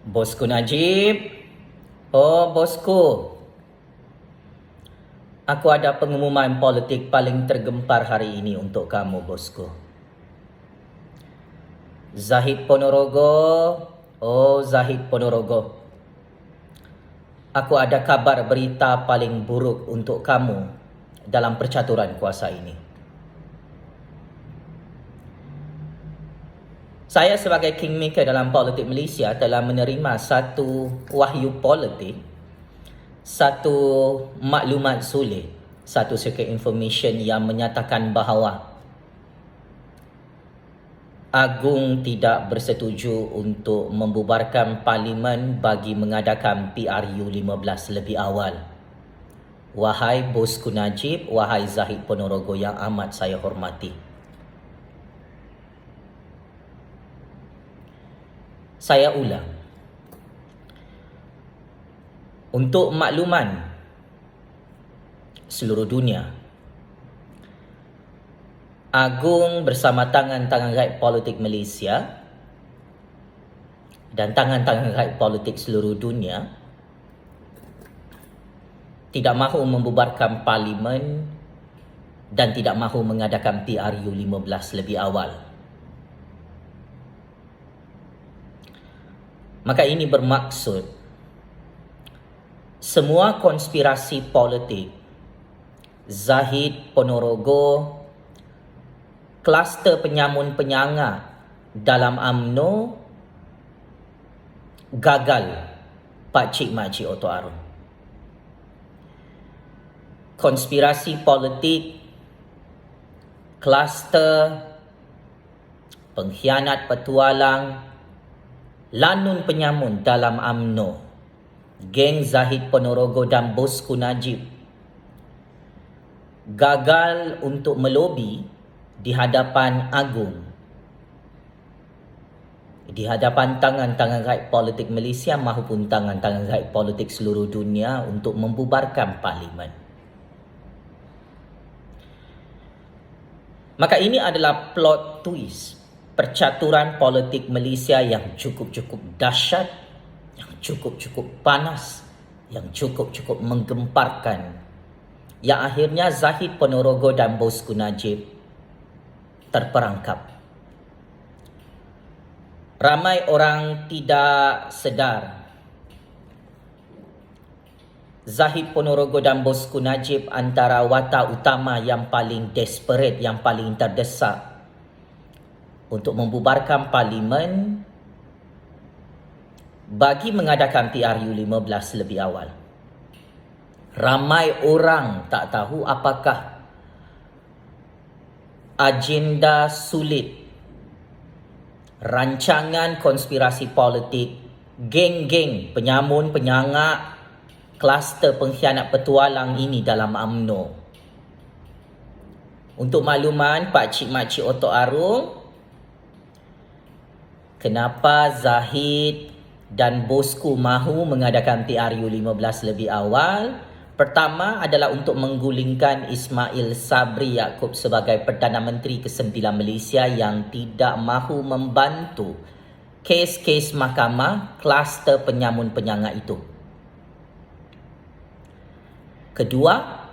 Bosku Najib. Oh, bosku. Aku ada pengumuman politik paling tergempar hari ini untuk kamu, bosku. Zahid Ponorogo. Oh, Zahid Ponorogo. Aku ada kabar berita paling buruk untuk kamu dalam percaturan kuasa ini. Saya sebagai kingmaker dalam politik Malaysia telah menerima satu wahyu politik, satu maklumat sulit, satu secret information yang menyatakan bahawa Agung tidak bersetuju untuk membubarkan parlimen bagi mengadakan PRU 15 lebih awal. Wahai bosku Najib, wahai Zahid Ponorogo yang amat saya hormati. Saya ulang. Untuk makluman seluruh dunia, Agung bersama tangan-tangan rakyat politik Malaysia dan tangan-tangan rakyat politik seluruh dunia tidak mahu membubarkan parlimen dan tidak mahu mengadakan PRU 15 lebih awal. Maka ini bermaksud semua konspirasi politik Zahid Ponorogo, kluster penyamun penyangga dalam UMNO gagal pakcik makcik Oto Arum. Konspirasi politik kluster pengkhianat petualang lanun penyamun dalam UMNO, geng Zahid Ponorogo dan bosku Najib gagal untuk melobi di hadapan Agung, di hadapan tangan-tangan rakyat politik Malaysia maupun tangan-tangan rakyat politik seluruh dunia untuk membubarkan parlimen. Maka ini adalah plot twist percaturan politik Malaysia yang cukup-cukup dahsyat, yang cukup-cukup panas, yang cukup-cukup menggemparkan, yang akhirnya Zahid Ponorogo dan bosku Najib terperangkap. Ramai orang tidak sedar Zahid Ponorogo dan bosku Najib antara watak utama yang paling desperate, yang paling terdesak untuk membubarkan parlimen bagi mengadakan PRU 15 lebih awal. Ramai orang tak tahu apakah agenda sulit, rancangan konspirasi politik, geng-geng penyamun, penyangak, kluster pengkhianat petualang ini dalam UMNO. Untuk makluman pakcik-makcik Oto Arum, kenapa Zahid dan bosku mahu mengadakan PRU 15 lebih awal? Pertama adalah untuk menggulingkan Ismail Sabri Yaakob sebagai Perdana Menteri ke-9 Malaysia yang tidak mahu membantu kes-kes mahkamah kluster penyamun penyangga itu. Kedua,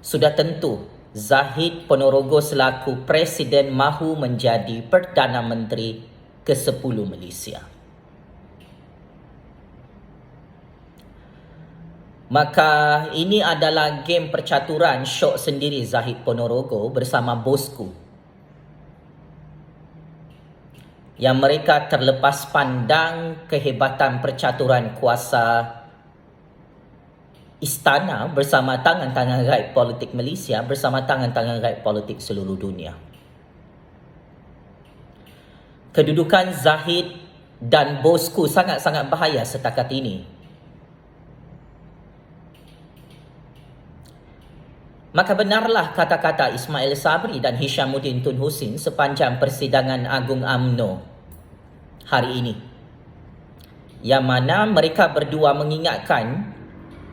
sudah tentu Zahid Ponorogo selaku Presiden mahu menjadi Perdana Menteri ke-10 Malaysia. Maka ini adalah game percaturan syok sendiri Zahid Ponorogo bersama bosku, yang mereka terlepas pandang kehebatan percaturan kuasa istana bersama tangan-tangan rakyat politik Malaysia bersama tangan-tangan rakyat politik seluruh dunia. Kedudukan Zahid dan bosku sangat-sangat bahaya setakat ini. Maka benarlah kata-kata Ismail Sabri dan Hishamuddin Tun Hussein sepanjang persidangan Agung UMNO hari ini, yang mana mereka berdua mengingatkan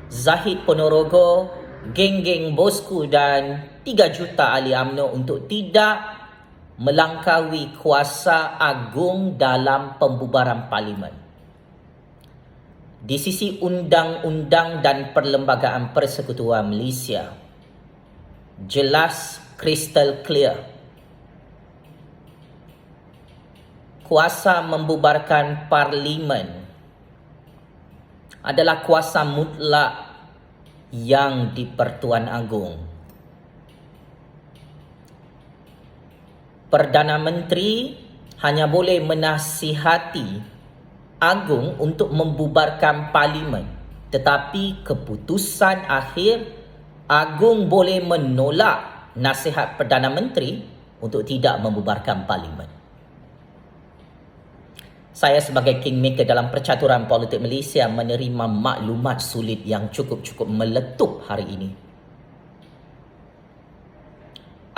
Zahid Ponorogo, geng-geng bosku dan 3 juta ahli UMNO untuk tidak melangkaui kuasa Agung dalam pembubaran parlimen. di sisi undang-undang dan perlembagaan persekutuan Malaysia, jelas crystal clear, kuasa membubarkan parlimen adalah kuasa mutlak yang di-Pertuan Agong. Perdana Menteri hanya boleh menasihati Agong untuk membubarkan parlimen, tetapi keputusan akhir Agong boleh menolak nasihat Perdana Menteri untuk tidak membubarkan parlimen. Saya sebagai kingmaker dalam percaturan politik Malaysia menerima maklumat sulit yang cukup meletup hari ini.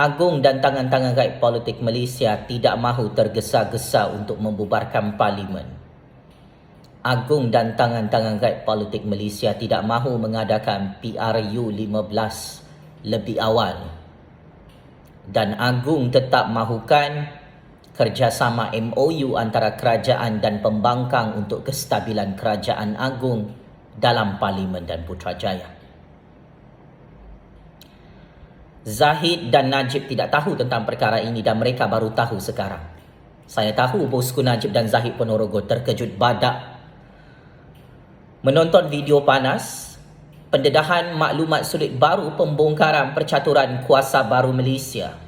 Agong dan tangan-tangan gaib politik Malaysia tidak mahu tergesa-gesa untuk membubarkan parlimen. Agong dan tangan-tangan gaib politik Malaysia tidak mahu mengadakan PRU 15 lebih awal. Dan Agong tetap mahukan kerjasama MOU antara kerajaan dan pembangkang untuk kestabilan kerajaan Agong dalam Parlimen dan Putrajaya. Zahid dan Najib tidak tahu tentang perkara ini dan mereka baru tahu sekarang. Saya tahu bosku Najib dan Zahid Ponorogo terkejut badak menonton video panas pendedahan maklumat sulit baru pembongkaran percaturan kuasa baru Malaysia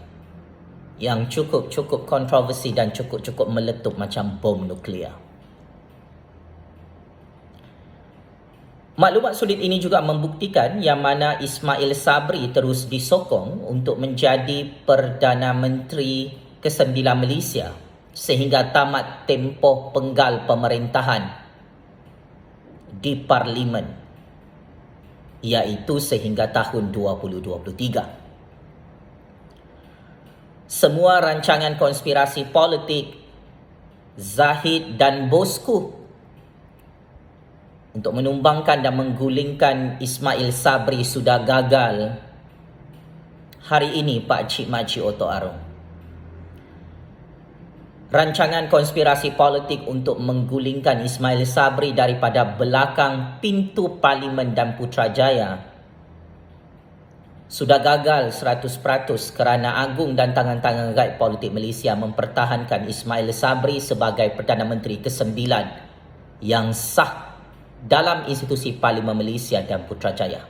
yang cukup kontroversi dan cukup meletup macam bom nuklear. Maklumat sulit ini juga membuktikan yang mana Ismail Sabri terus disokong untuk menjadi Perdana Menteri ke-9 Malaysia sehingga tamat tempoh penggal pemerintahan di Parlimen, iaitu sehingga tahun 2023. Semua rancangan konspirasi politik Zahid dan bosku untuk menumbangkan dan menggulingkan Ismail Sabri sudah gagal hari ini, Pak Cik Makcik Oto Arong. Rancangan konspirasi politik untuk menggulingkan Ismail Sabri daripada belakang pintu Parlimen dan Putrajaya sudah gagal 100% kerana Agong dan tangan-tangan gaib politik Malaysia mempertahankan Ismail Sabri sebagai Perdana Menteri ke-9 yang sah dalam institusi Parlimen Malaysia dan Putrajaya.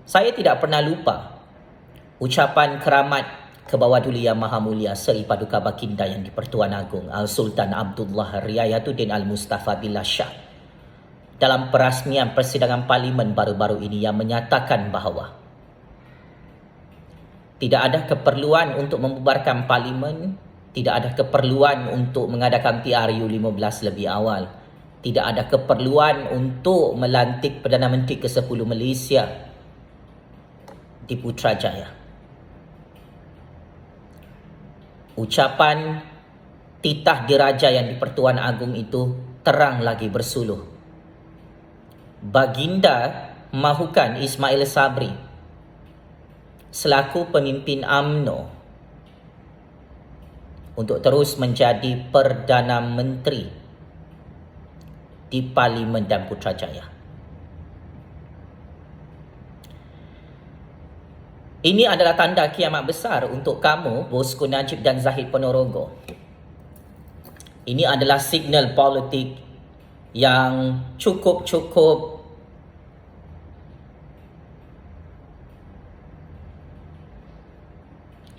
Saya tidak pernah lupa ucapan keramat Kebawah Duli Yang Maha Mulia Seri Paduka Baginda yang di-Pertuan Agong Al-Sultan Abdullah Riayatuddin Al-Mustafa Billah Shah dalam perasmian persidangan Parlimen baru-baru ini yang menyatakan bahawa tidak ada keperluan untuk membubarkan Parlimen, tidak ada keperluan untuk mengadakan PRU 15 lebih awal, tidak ada keperluan untuk melantik Perdana Menteri ke-10 Malaysia di Putrajaya. Ucapan titah diraja yang di-Pertuan Agong itu terang lagi bersuluh. Baginda mahukan Ismail Sabri selaku pemimpin UMNO untuk terus menjadi Perdana Menteri di Parlimen dan Putrajaya. Ini adalah tanda kiamat besar untuk kamu, bosku Najib dan Zahid Ponorogo. Ini adalah signal politik yang cukup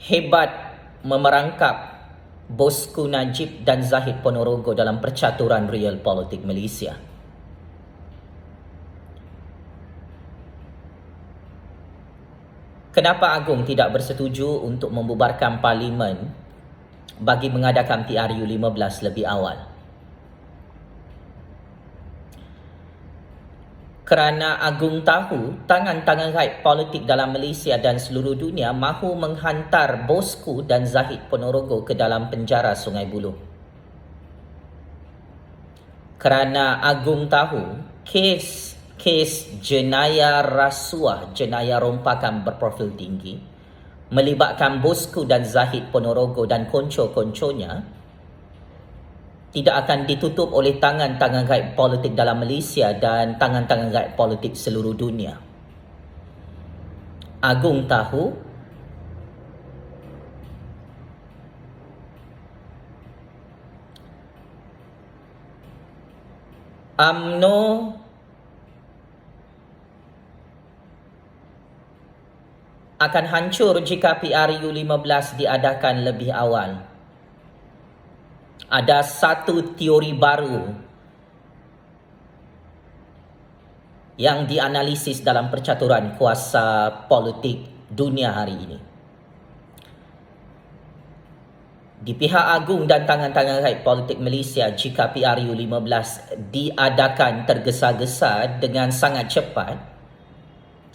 hebat memerangkap bosku Najib dan Zahid Ponorogo dalam percaturan real politik Malaysia. Kenapa Agong tidak bersetuju untuk membubarkan Parlimen bagi mengadakan PRU 15 lebih awal? Kerana Agong tahu tangan-tangan gaib politik dalam Malaysia dan seluruh dunia mahu menghantar bosku dan Zahid Ponorogo ke dalam penjara Sungai Buloh. Kerana Agong tahu kes jenayah rasuah, jenayah rompakan berprofil tinggi melibatkan bosku dan Zahid Ponorogo dan konco-konconya tidak akan ditutup oleh tangan-tangan gaib politik dalam Malaysia dan tangan-tangan gaib politik seluruh dunia. Agung tahu UMNO akan hancur jika PRU 15 diadakan lebih awal. Ada satu teori baru yang dianalisis dalam percaturan kuasa politik dunia hari ini. Di pihak agung dan tangan-tangan gaib politik Malaysia, jika PRU 15 diadakan tergesa-gesa dengan sangat cepat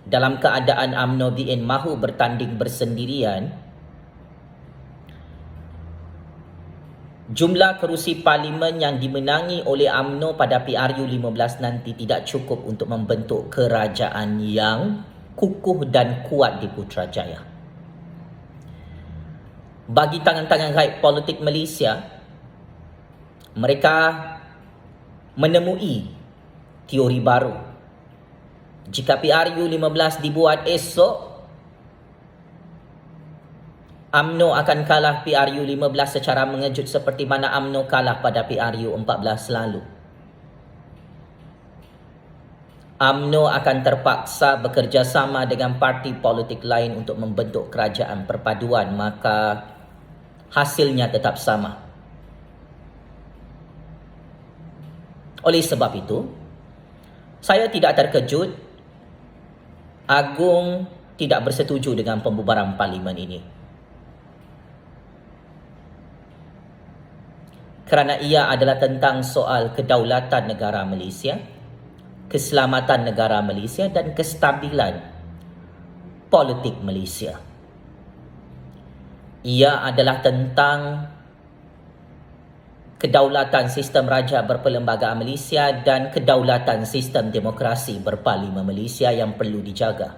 dalam keadaan UMNO BN mahu bertanding bersendirian, jumlah kerusi parlimen yang dimenangi oleh UMNO pada PRU 15 nanti tidak cukup untuk membentuk kerajaan yang kukuh dan kuat di Putrajaya. Bagi tangan-tangan gaib politik Malaysia, mereka menemui teori baru. Jika PRU 15 dibuat esok, UMNO akan kalah PRU 15 secara mengejut seperti mana UMNO kalah pada PRU 14 lalu. UMNO akan terpaksa bekerjasama dengan parti politik lain untuk membentuk kerajaan perpaduan, maka hasilnya tetap sama. Oleh sebab itu, saya tidak terkejut Agung tidak bersetuju dengan pembubaran parlimen ini. Kerana ia adalah tentang soal kedaulatan negara Malaysia, keselamatan negara Malaysia dan kestabilan politik Malaysia. Ia adalah tentang kedaulatan sistem raja berperlembagaan Malaysia dan kedaulatan sistem demokrasi berparlimen Malaysia yang perlu dijaga.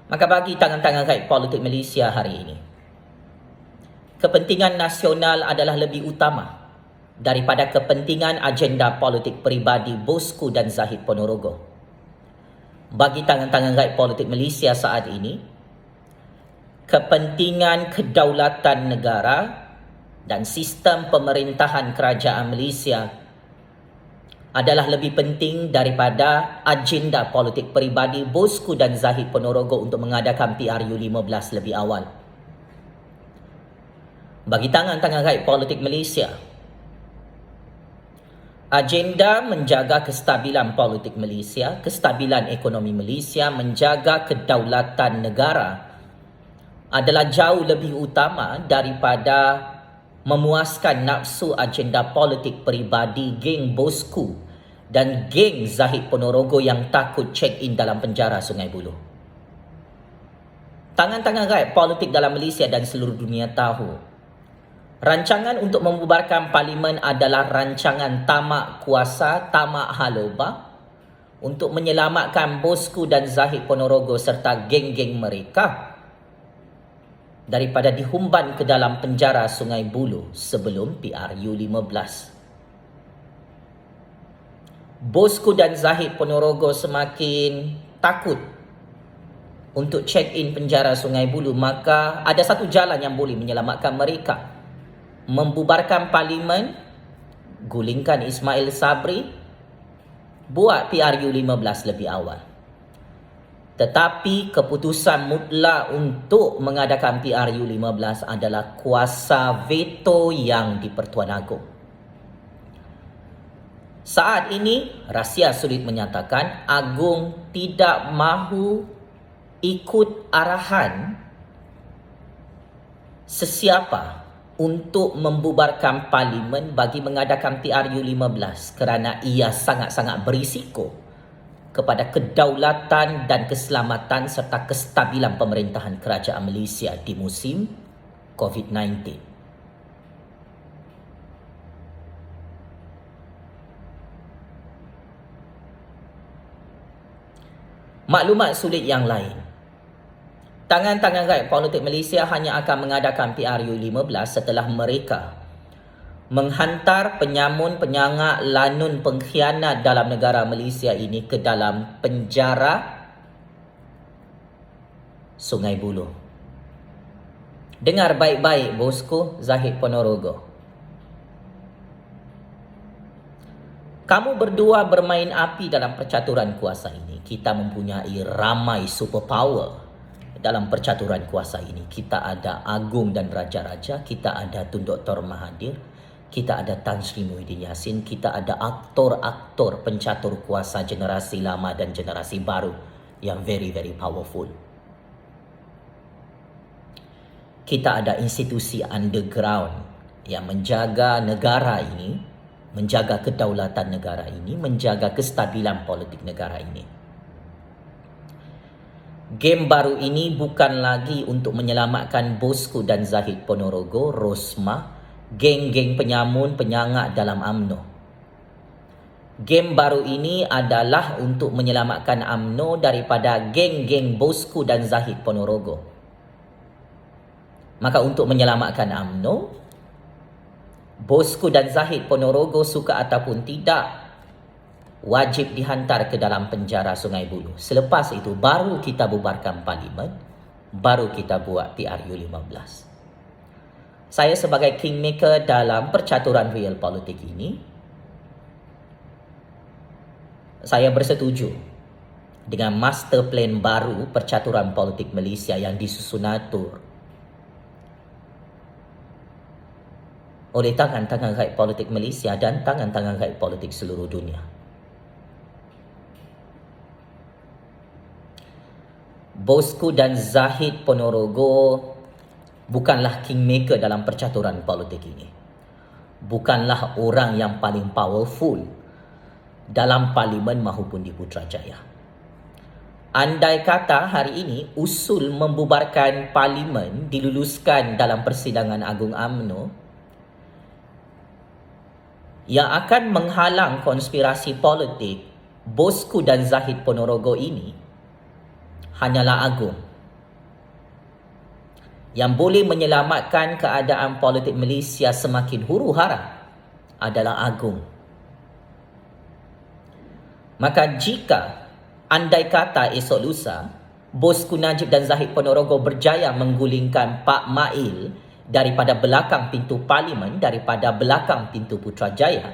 Maka bagi tangan-tangan gaib politik Malaysia hari ini, kepentingan nasional adalah lebih utama daripada kepentingan agenda politik peribadi Bosku dan Zahid Ponorogo. Bagi tangan-tangan gaib politik Malaysia saat ini, kepentingan kedaulatan negara dan sistem pemerintahan kerajaan Malaysia adalah lebih penting daripada agenda politik peribadi Bosku dan Zahid Ponorogo untuk mengadakan PRU 15 lebih awal. Bagi tangan-tangan gaib politik Malaysia, agenda menjaga kestabilan politik Malaysia, kestabilan ekonomi Malaysia, menjaga kedaulatan negara adalah jauh lebih utama daripada memuaskan nafsu agenda politik peribadi geng Bosku dan geng Zahid Ponorogo yang takut check-in dalam penjara Sungai Buloh. Tangan-tangan gaib politik dalam Malaysia dan seluruh dunia tahu, rancangan untuk membubarkan parlimen adalah rancangan tamak kuasa, tamak haloba untuk menyelamatkan Bosku dan Zahid Ponorogo serta geng-geng mereka daripada dihumban ke dalam penjara Sungai Buloh sebelum PRU 15. Bosku dan Zahid Ponorogo semakin takut untuk check-in penjara Sungai Buloh, maka ada satu jalan yang boleh menyelamatkan mereka: membubarkan parlimen, gulingkan Ismail Sabri, buat PRU 15 lebih awal. Tetapi keputusan mutlak untuk mengadakan PRU 15 adalah kuasa veto yang di Pertuan Agong. Saat ini, rahsia sulit menyatakan Agong tidak mahu ikut arahan sesiapa untuk membubarkan parlimen bagi mengadakan PRU 15 kerana ia sangat-sangat berisiko kepada kedaulatan dan keselamatan serta kestabilan pemerintahan kerajaan Malaysia di musim COVID-19. Maklumat sulit yang lain. Tangan-tangan gaib politik Malaysia hanya akan mengadakan PRU 15 setelah mereka menghantar penyamun, penyangak, lanun, pengkhianat dalam negara Malaysia ini ke dalam penjara Sungai Buloh. Dengar baik-baik bosku Zahid Ponorogo. Kamu berdua bermain api dalam percaturan kuasa ini. Kita mempunyai ramai superpower dalam percaturan kuasa ini. Kita ada Agung dan Raja-Raja, kita ada Tun Dr. Mahathir, kita ada Tan Sri Muhyiddin Yassin, kita ada aktor-aktor pencatur kuasa generasi lama dan generasi baru yang very powerful. Kita ada institusi underground yang menjaga negara ini, menjaga kedaulatan negara ini, menjaga kestabilan politik negara ini. Game baru ini bukan lagi untuk menyelamatkan bosku dan Zahid Ponorogo, Rosmah, geng-geng penyamun, penyangak dalam UMNO. Game baru ini adalah untuk menyelamatkan UMNO daripada geng-geng bosku dan Zahid Ponorogo. Maka untuk menyelamatkan UMNO, bosku dan Zahid Ponorogo suka ataupun tidak, wajib dihantar ke dalam penjara Sungai Buloh. Selepas itu baru kita bubarkan parlimen, baru kita buat PRU 15. Saya sebagai kingmaker dalam percaturan real politik ini, saya bersetuju dengan master plan baru percaturan politik Malaysia yang disusun atur oleh tangan-tangan rakyat politik Malaysia dan tangan-tangan rakyat politik seluruh dunia. Bosku dan Zahid Ponorogo bukanlah kingmaker dalam percaturan politik ini. Bukanlah orang yang paling powerful dalam parlimen maupun di Putrajaya. Andai kata hari ini usul membubarkan parlimen diluluskan dalam persidangan Agung UMNO, yang akan menghalang konspirasi politik bosku dan Zahid Ponorogo ini hanyalah Agung. Yang boleh menyelamatkan keadaan politik Malaysia semakin huru-hara adalah Agung. Maka jika andai kata esok lusa bosku Najib dan Zahid Ponorogo berjaya menggulingkan Pak Mail daripada belakang pintu parlimen, daripada belakang pintu Putrajaya,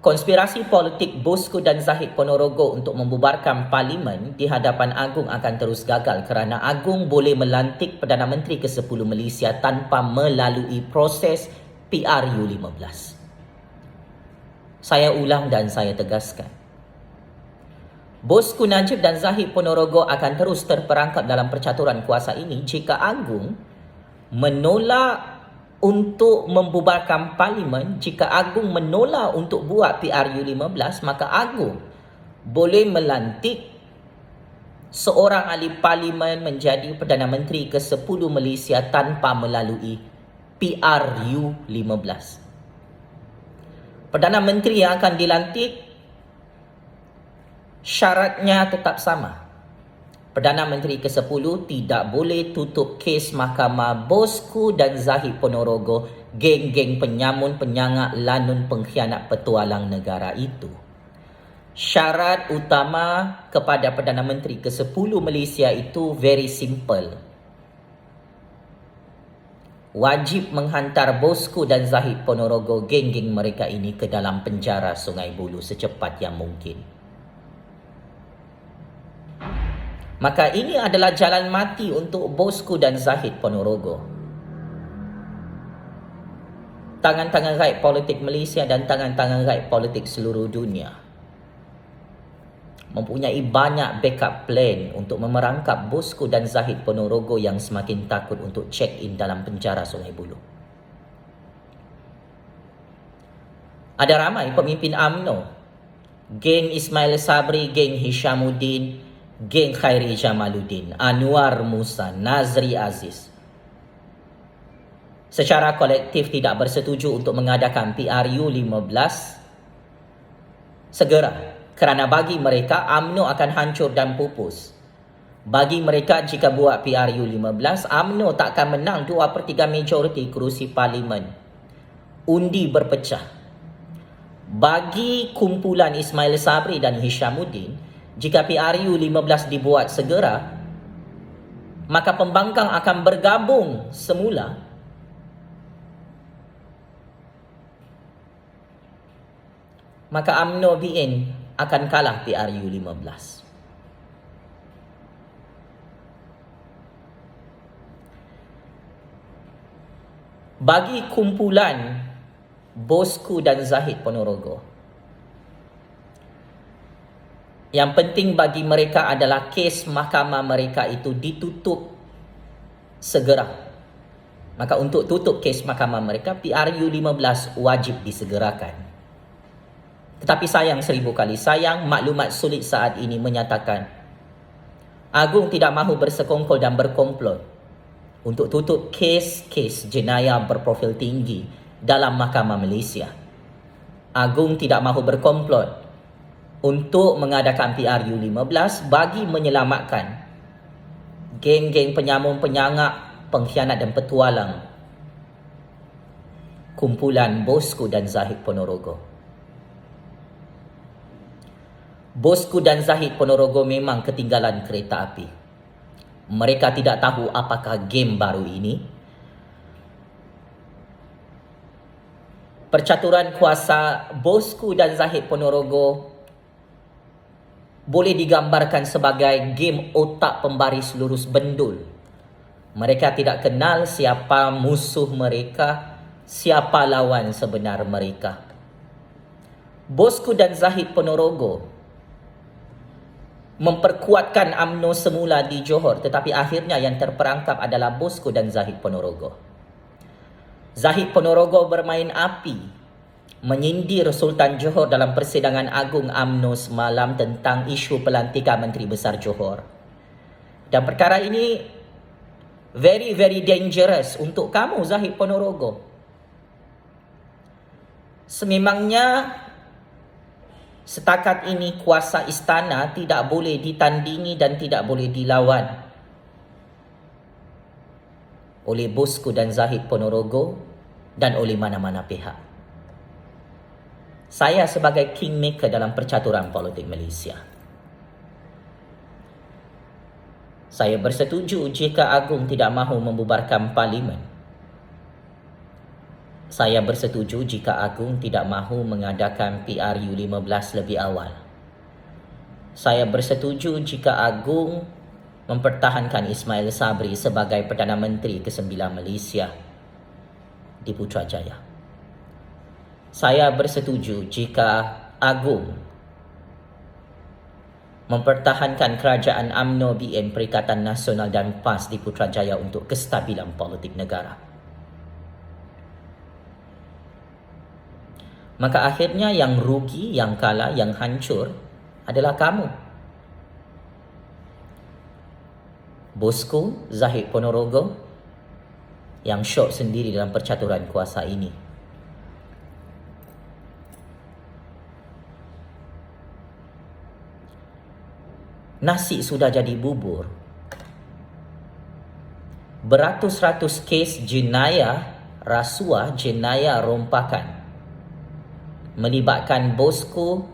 konspirasi politik bosku dan Zahid Ponorogo untuk membubarkan parlimen di hadapan Agung akan terus gagal kerana Agung boleh melantik Perdana Menteri ke-10 Malaysia tanpa melalui proses PRU 15. Saya ulang dan saya tegaskan, bosku Najib dan Zahid Ponorogo akan terus terperangkap dalam percaturan kuasa ini jika Agung menolak untuk membubarkan parlimen. Jika Agung menolak untuk buat PRU 15, maka Agung boleh melantik seorang ahli parlimen menjadi Perdana Menteri ke-10 Malaysia tanpa melalui PRU 15. Perdana Menteri yang akan dilantik syaratnya tetap sama. Perdana Menteri ke-10 tidak boleh tutup kes mahkamah bosku dan Zahid Ponorogo, geng-geng penyamun, penyangak, lanun, pengkhianat petualang negara itu. Syarat utama kepada Perdana Menteri ke-10 Malaysia itu very simple. Wajib menghantar bosku dan Zahid Ponorogo, geng-geng mereka ini ke dalam penjara Sungai Buloh secepat yang mungkin. Maka ini adalah jalan mati untuk bosku dan Zahid Ponorogo. Tangan-tangan rakyat politik Malaysia dan tangan-tangan rakyat politik seluruh dunia mempunyai banyak backup plan untuk memerangkap bosku dan Zahid Ponorogo yang semakin takut untuk check in dalam penjara Sungai Buloh. Ada ramai pemimpin UMNO, geng Ismail Sabri, geng Hishamuddin, geng Khairi Jamaluddin, Anwar Musa, Nazri Aziz, secara kolektif tidak bersetuju untuk mengadakan PRU 15 segera kerana bagi mereka UMNO akan hancur dan pupus Bagi mereka jika buat PRU15, UMNO tak akan menang 2/3 majoriti kerusi parlimen. Undi berpecah. Bagi kumpulan Ismail Sabri dan Hishamuddin, jika PRU15 dibuat segera, maka pembangkang akan bergabung semula. Maka UMNO BN akan kalah PRU15. Bagi kumpulan Bosku dan Zahid Ponorogo, yang penting bagi mereka adalah kes mahkamah mereka itu ditutup segera. Maka untuk tutup kes mahkamah mereka, PRU15 wajib disegerakan. Tetapi sayang, 1000 kali sayang, maklumat sulit saat ini menyatakan Agung tidak mahu bersekongkol dan berkomplot untuk tutup kes-kes jenayah berprofil tinggi dalam Mahkamah Malaysia. Agung tidak mahu berkomplot untuk mengadakan PRU15 bagi menyelamatkan geng-geng penyamun, penyangak, pengkhianat dan petualang kumpulan Bosku dan Zahid Ponorogo. Bosku dan Zahid Ponorogo memang ketinggalan kereta api. Mereka tidak tahu apakah game baru ini. Percaturan kuasa Bosku dan Zahid Ponorogo boleh digambarkan sebagai game otak pembaris lurus bendul. Mereka tidak kenal siapa musuh mereka, siapa lawan sebenar mereka. Bosku dan Zahid Ponorogo memperkuatkan UMNO semula di Johor, tetapi akhirnya yang terperangkap adalah Bosku dan Zahid Ponorogo. Zahid Ponorogo bermain api, menyindir Sultan Johor dalam persidangan agung UMNO semalam tentang isu pelantikan Menteri Besar Johor. Dan perkara ini very dangerous untuk kamu, Zahid Ponorogo. Sememangnya setakat ini kuasa istana tidak boleh ditandingi dan tidak boleh dilawan oleh Bosku dan Zahid Ponorogo dan oleh mana-mana pihak. Saya sebagai kingmaker dalam percaturan politik Malaysia, saya bersetuju jika Agung tidak mahu membubarkan parlimen. Saya bersetuju jika Agung tidak mahu mengadakan PRU15 lebih awal. Saya bersetuju jika Agung mempertahankan Ismail Sabri sebagai Perdana Menteri ke-9 Malaysia di Putrajaya. Saya bersetuju jika Agung mempertahankan kerajaan UMNO BN Perikatan Nasional dan PAS di Putrajaya untuk kestabilan politik negara. Maka akhirnya yang rugi, yang kalah, yang hancur adalah kamu. Bosku, Zahid Ponorogo, yang syok sendiri dalam percaturan kuasa ini. Nasi sudah jadi bubur. Beratus-ratus kes jenayah, rasuah, jenayah rompakan melibatkan Bosku,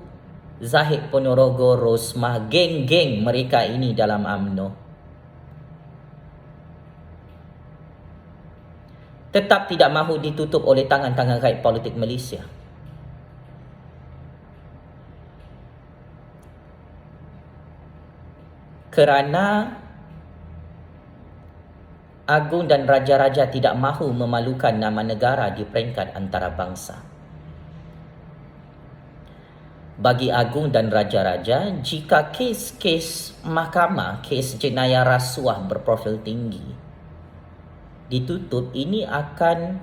Zahid Ponorogo, Rosmah, geng-geng mereka ini dalam UMNO. Tetap tidak mahu ditutup oleh tangan-tangan rakyat politik Malaysia. Kerana Agung dan Raja-Raja tidak mahu memalukan nama negara di peringkat antarabangsa. Bagi Agung dan Raja-Raja, jika kes-kes mahkamah, kes jenayah rasuah berprofil tinggi ditutup, ini akan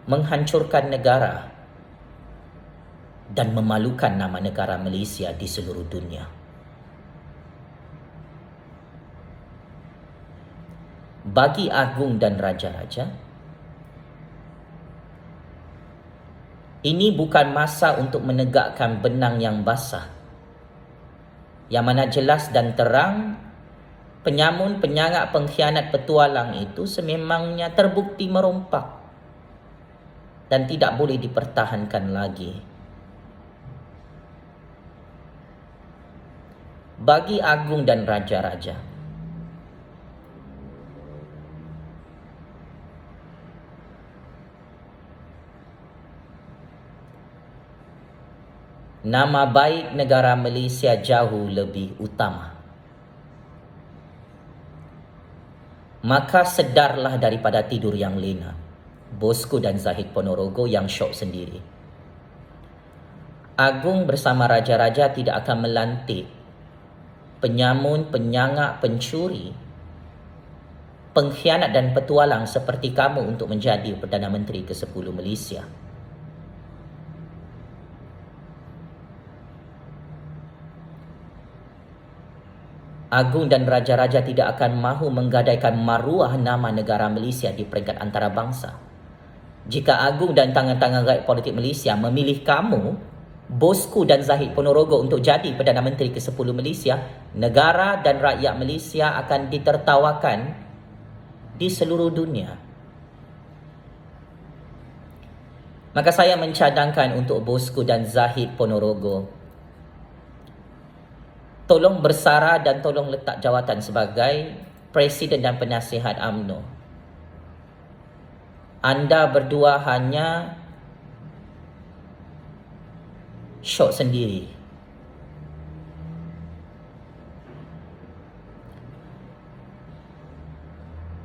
menghancurkan negara dan memalukan nama negara Malaysia di seluruh dunia. Bagi Agung dan Raja-Raja, ini bukan masa untuk menegakkan benang yang basah, yang mana jelas dan terang penyamun, penyangak, pengkhianat, petualang itu sememangnya terbukti merompak dan tidak boleh dipertahankan lagi. Bagi agung dan raja-raja, nama baik negara Malaysia jauh lebih utama. Maka sedarlah daripada tidur yang lena, bosku dan Zahid Ponorogo yang syok sendiri. Agung bersama raja-raja tidak akan melantik penyamun, penyangak, pencuri, pengkhianat dan petualang seperti kamu untuk menjadi Perdana Menteri ke-10 Malaysia. Agung dan raja-raja tidak akan mahu menggadaikan maruah nama negara Malaysia di peringkat antarabangsa. Jika Agung dan tangan-tangan rakyat politik Malaysia memilih kamu, bosku dan Zahid Ponorogo untuk jadi Perdana Menteri ke-10 Malaysia, negara dan rakyat Malaysia akan ditertawakan di seluruh dunia. Maka saya mencadangkan untuk bosku dan Zahid Ponorogo, tolong bersara dan tolong letak jawatan sebagai Presiden dan Penasihat UMNO. Anda berdua hanya syok sendiri.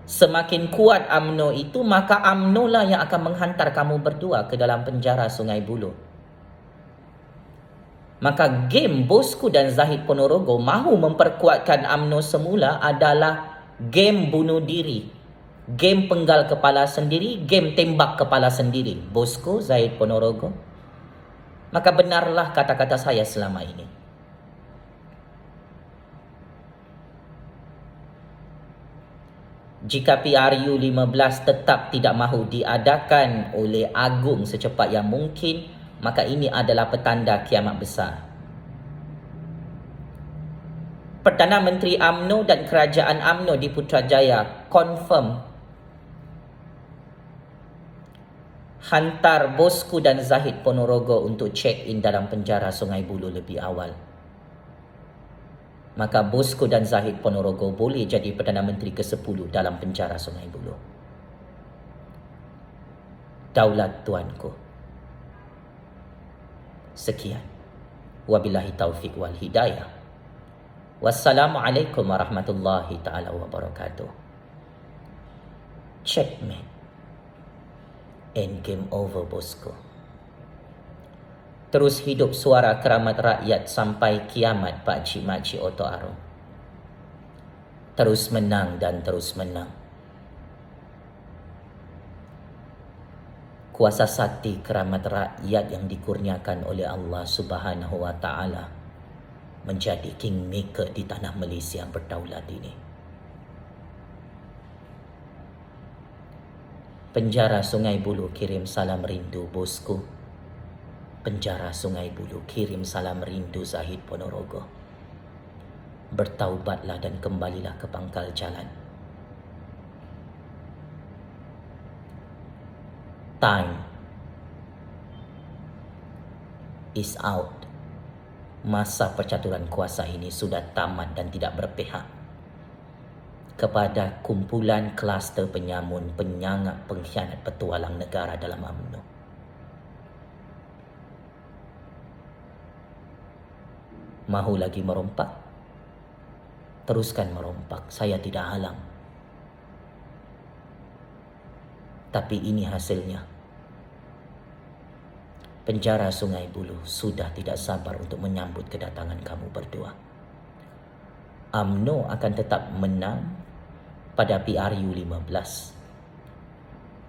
Semakin kuat UMNO itu, maka UMNO lah yang akan menghantar kamu berdua ke dalam penjara Sungai Buloh. Maka game bosku dan Zahid Ponorogo mahu memperkuatkan UMNO semula adalah game bunuh diri, game penggal kepala sendiri, game tembak kepala sendiri, bosku Zahid Ponorogo. Maka benarlah kata-kata saya selama ini. Jika PRU 15 tetap tidak mahu diadakan oleh Agung secepat yang mungkin, maka ini adalah petanda kiamat besar. Perdana Menteri UMNO dan Kerajaan UMNO di Putrajaya confirm hantar bosku dan Zahid Ponorogo untuk check-in dalam penjara Sungai Buloh lebih awal. Maka bosku dan Zahid Ponorogo boleh jadi Perdana Menteri ke-10 dalam penjara Sungai Buloh. Daulat tuanku. Sekian. Wabillahi taufiq wal hidayah. Wassalamualaikum warahmatullahi ta'ala wabarakatuh. Checkmate. And game over, bosku. Terus hidup suara keramat rakyat sampai kiamat, Pakcik Makcik Oto Arum. Terus menang dan terus menang. Kuasa sakti keramat rakyat yang dikurniakan oleh Allah Subhanahu wa Ta'ala menjadi kingmaker di tanah Malaysia berdaulat ini. Penjara Sungai Buloh kirim salam rindu, bosku. Penjara Sungai Buloh kirim salam rindu, Zahid Ponorogo. Bertaubatlah dan kembalilah ke pangkal jalan. Time is out. Masa percaturan kuasa ini sudah tamat dan tidak berpihak kepada kumpulan kluster penyamun, penyangak, pengkhianat, petualang negara dalam UMNO. Mahu lagi merompak? Teruskan merompak, saya tidak halang. Tapi ini hasilnya. Penjara Sungai Buloh sudah tidak sabar untuk menyambut kedatangan kamu berdua. UMNO akan tetap menang pada PRU 15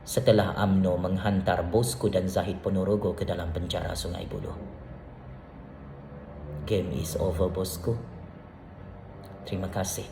setelah UMNO menghantar bosku dan Zahid Ponorogo ke dalam penjara Sungai Buloh. Game is over, bosku. Terima kasih.